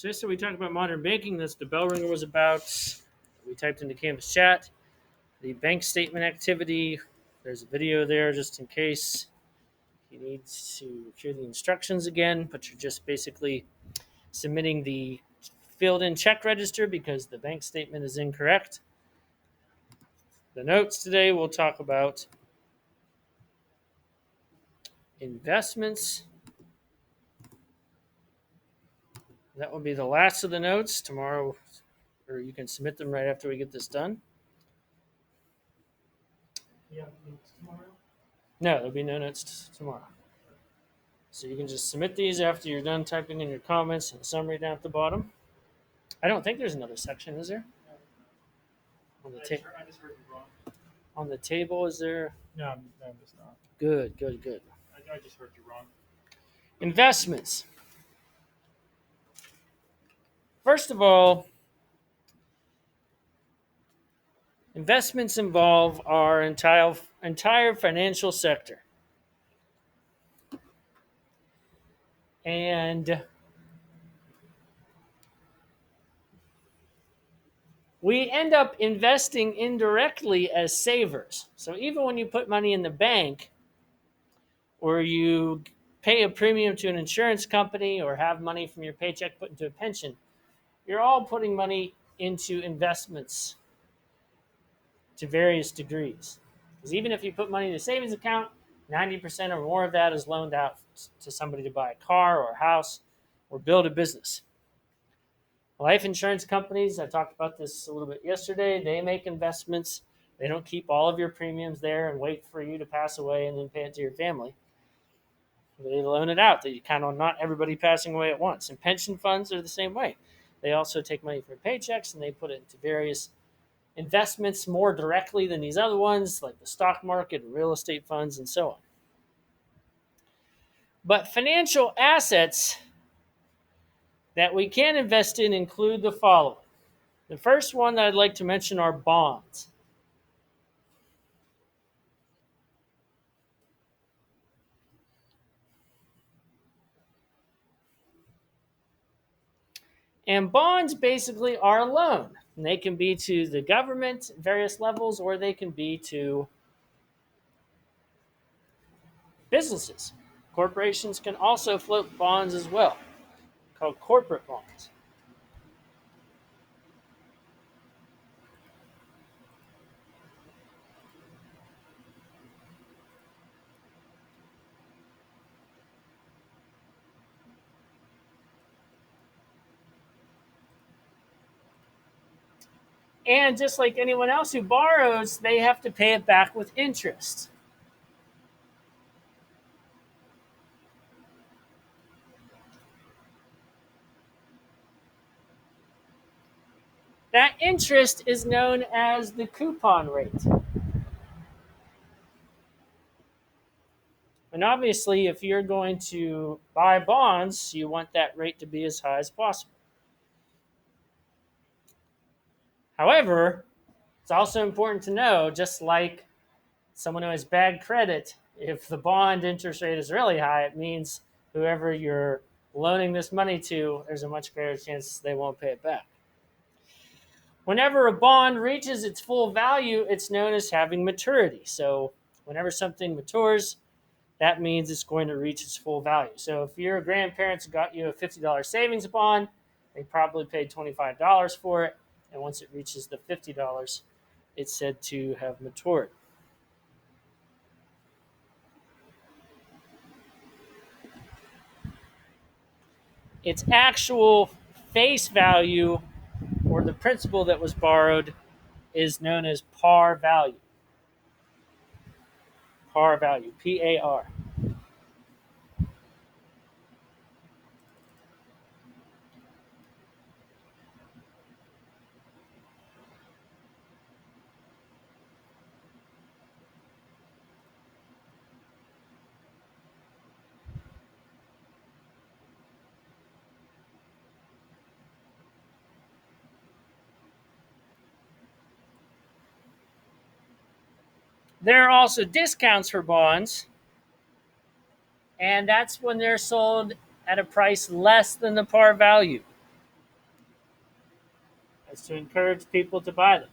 So yesterday we talked about modern banking. That's the bell ringer was about. We typed into Canvas chat the bank statement activity. There's a video there just in case you need to hear the instructions again, but you're just basically submitting the filled in check register because the bank statement is incorrect. The notes today we'll talk about investments. That will be the last of the notes tomorrow, or you can submit them right after we get this done. Yeah, notes tomorrow. No, there'll be no notes tomorrow. So you can just submit these after you're done typing in your comments and summary down at the bottom. I don't think there's another section, is there? On the, I just heard you wrong. on the table, is there? No, it's not. Good. I just heard you wrong. Investments. First of all, investments involve our entire financial sector. And we end up investing indirectly as savers. So even when you put money in the bank or you pay a premium to an insurance company or have money from your paycheck put into a pension, you're all putting money into investments to various degrees. Because even if you put money in a savings account, 90% or more of that is loaned out to somebody to buy a car or a house or build a business. Life insurance companies, I talked about this a little bit yesterday, they make investments. They don't keep all of your premiums there and wait for you to pass away and then pay it to your family. They loan it out. They count on not everybody passing away at once. And pension funds are the same way. They also take money from paychecks and they put it into various investments more directly than these other ones, like the stock market, real estate funds, and so on. But financial assets that we can invest in include the following. The first one that I'd like to mention are bonds. And bonds basically are a loan. And they can be to the government at various levels, or they can be to businesses. Corporations can also float bonds as well, called corporate bonds. And just like anyone else who borrows, they have to pay it back with interest. That interest is known as the coupon rate. And obviously, if you're going to buy bonds, you want that rate to be as high as possible. However, it's also important to know, just like someone who has bad credit, if the bond interest rate is really high, it means whoever you're loaning this money to, there's a much greater chance they won't pay it back. Whenever a bond reaches its full value, it's known as having maturity. So whenever something matures, that means it's going to reach its full value. So if your grandparents got you a $50 savings bond, they probably paid $25 for it. And once it reaches the $50, it's said to have matured. Its actual face value, or the principal that was borrowed, is known as par value. Par value, PAR. There are also discounts for bonds, and that's when they're sold at a price less than the par value. is to encourage people to buy them.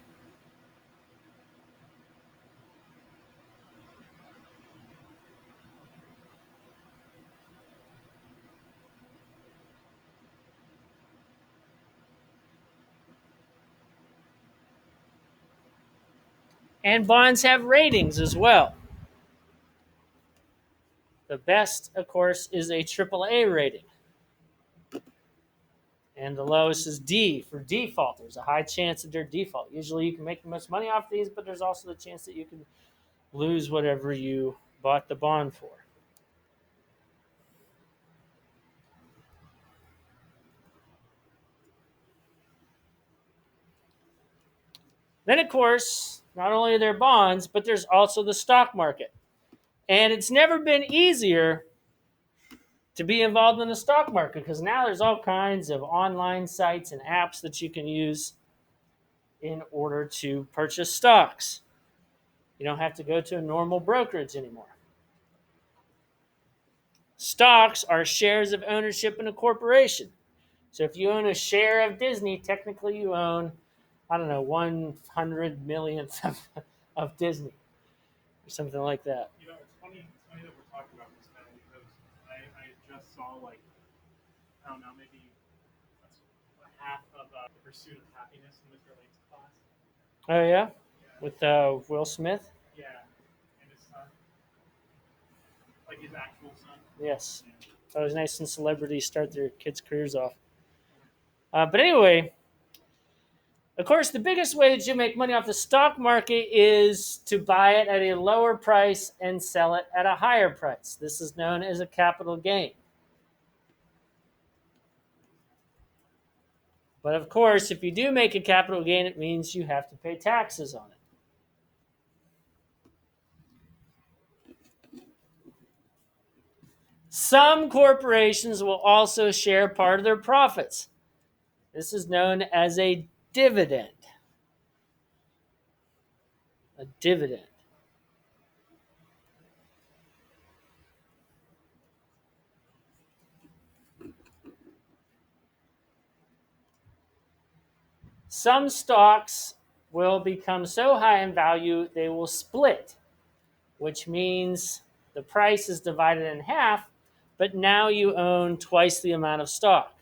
And bonds have ratings as well. The best, of course, is a AAA rating. And the lowest is D for default. There's a high chance that they're default. Usually you can make the most money off these, but there's also the chance that you can lose whatever you bought the bond for. Then, of course, not only are there bonds, but there's also the stock market. And it's never been easier to be involved in the stock market because now there's all kinds of online sites and apps that you can use in order to purchase stocks. You don't have to go to a normal brokerage anymore. Stocks are shares of ownership in a corporation. So if you own a share of Disney, technically you own, I don't know, 100 millionth of Disney or something like that. It's funny that we're talking about this now because I just saw like I don't know maybe half of the Pursuit of Happiness in Mr. Lane's class. Oh, yeah? Yeah, With Will Smith? yeah, and his son, like his actual son. Yes. Yeah. It's always nice when celebrities start their kids' careers off. But anyway, of course, the biggest way that you make money off the stock market is to buy it at a lower price and sell it at a higher price. This is known as a capital gain. But of course, if you do make a capital gain, it means you have to pay taxes on it. Some corporations will also share part of their profits. This is known as a dividend. A dividend. Some stocks will become so high in value they will split, which means the price is divided in half, but now you own twice the amount of stock.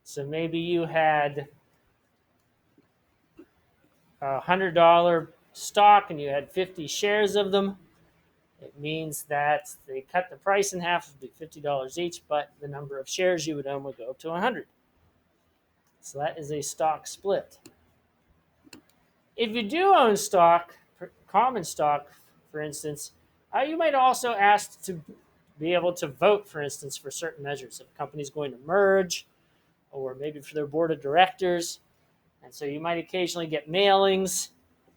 So maybe you had $100 stock and you had 50 shares of them. It means that they cut the price in half, it would be $50 each, but the number of shares you would own would go up to 100. So that is a stock split. If you do own stock, common stock, for instance, you might also ask to be able to vote, for instance, for certain measures. If a company's going to merge, or maybe for their board of directors. And so you might occasionally get mailings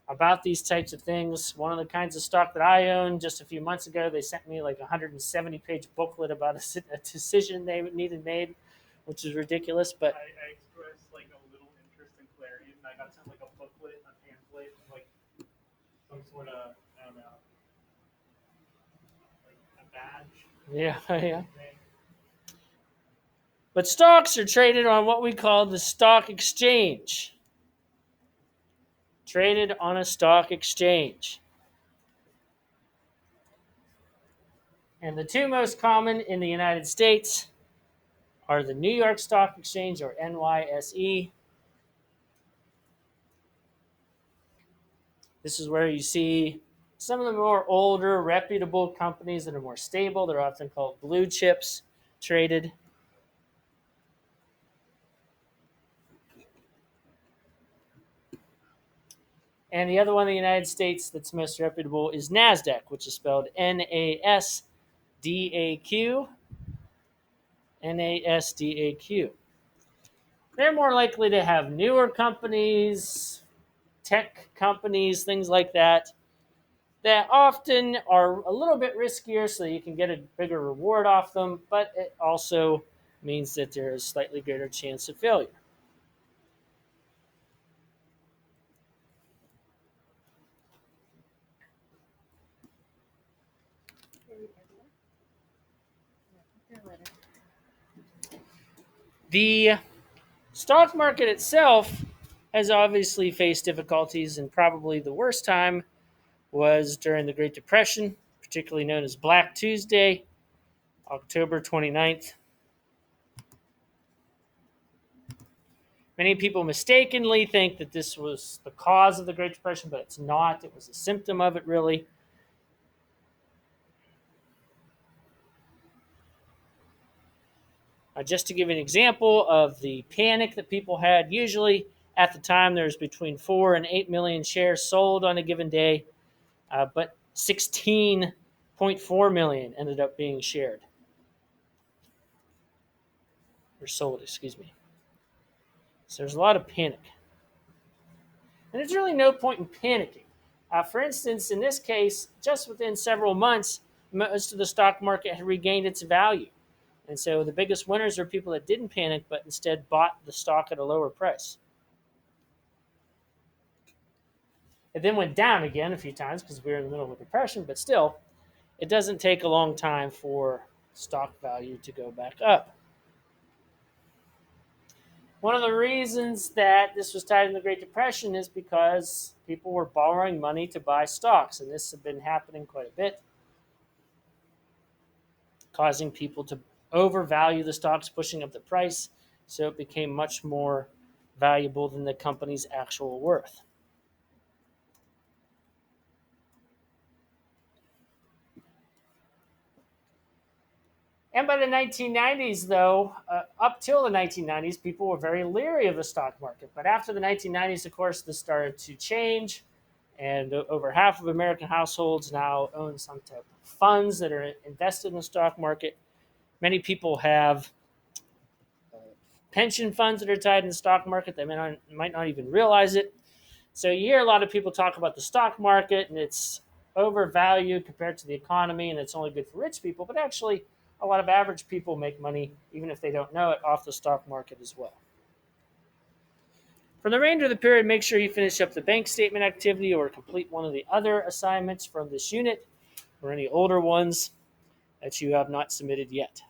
about these types of things. One of the kinds of stock that I owned just a few months ago, they sent me like a 170-page booklet about a decision they needed made, which is ridiculous. But I expressed like a little interest in clarity, and I got sent like a booklet, a pamphlet, like some sort of I don't know, like a badge. yeah, yeah. Thing. But stocks are traded on what we call the stock exchange. Traded on a stock exchange. And the two most common in the United States are the New York Stock Exchange, or NYSE. This is where you see some of the more older, reputable companies that are more stable. They're often called blue chips traded. And the other one in the United States that's most reputable is NASDAQ, which is spelled NASDAQ. NASDAQ. They're more likely to have newer companies, tech companies, things like that, that often are a little bit riskier so you can get a bigger reward off them, but it also means that there's a slightly greater chance of failure. The Stock market itself has obviously faced difficulties, and probably the worst time was during the Great Depression, particularly known as Black Tuesday, October 29th. Many people mistakenly think that this was the cause of the Great Depression, but it's not. It was a symptom of it, really. Just to give you an example of the panic that people had, usually at the time there's between 4 and 8 million shares sold on a given day, but 16.4 million ended up being shared or sold, excuse me. So there's a lot of panic. And there's really no point in panicking. For instance, in this case, just within several months, most of the stock market had regained its value. And so the biggest winners are people that didn't panic, but instead bought the stock at a lower price. It then went down again a few times because we were in the middle of a depression, but still, it doesn't take a long time for stock value to go back up. One of the reasons that this was tied in the Great Depression is because people were borrowing money to buy stocks, and this had been happening quite a bit, causing people to overvalue the stocks, pushing up the price, so it became much more valuable than the company's actual worth. And by the 1990s, though, up till the 1990s, people were very leery of the stock market. But after the 1990s, of course, this started to change. And over half of American households now own some type of funds that are invested in the stock market. Many people have pension funds that are tied in the stock market. They might not even realize it. So you hear a lot of people talk about the stock market and it's overvalued compared to the economy and it's only good for rich people. But actually, a lot of average people make money, even if they don't know it, off the stock market as well. For the remainder of the period, make sure you finish up the bank statement activity or complete one of the other assignments from this unit or any older ones that you have not submitted yet.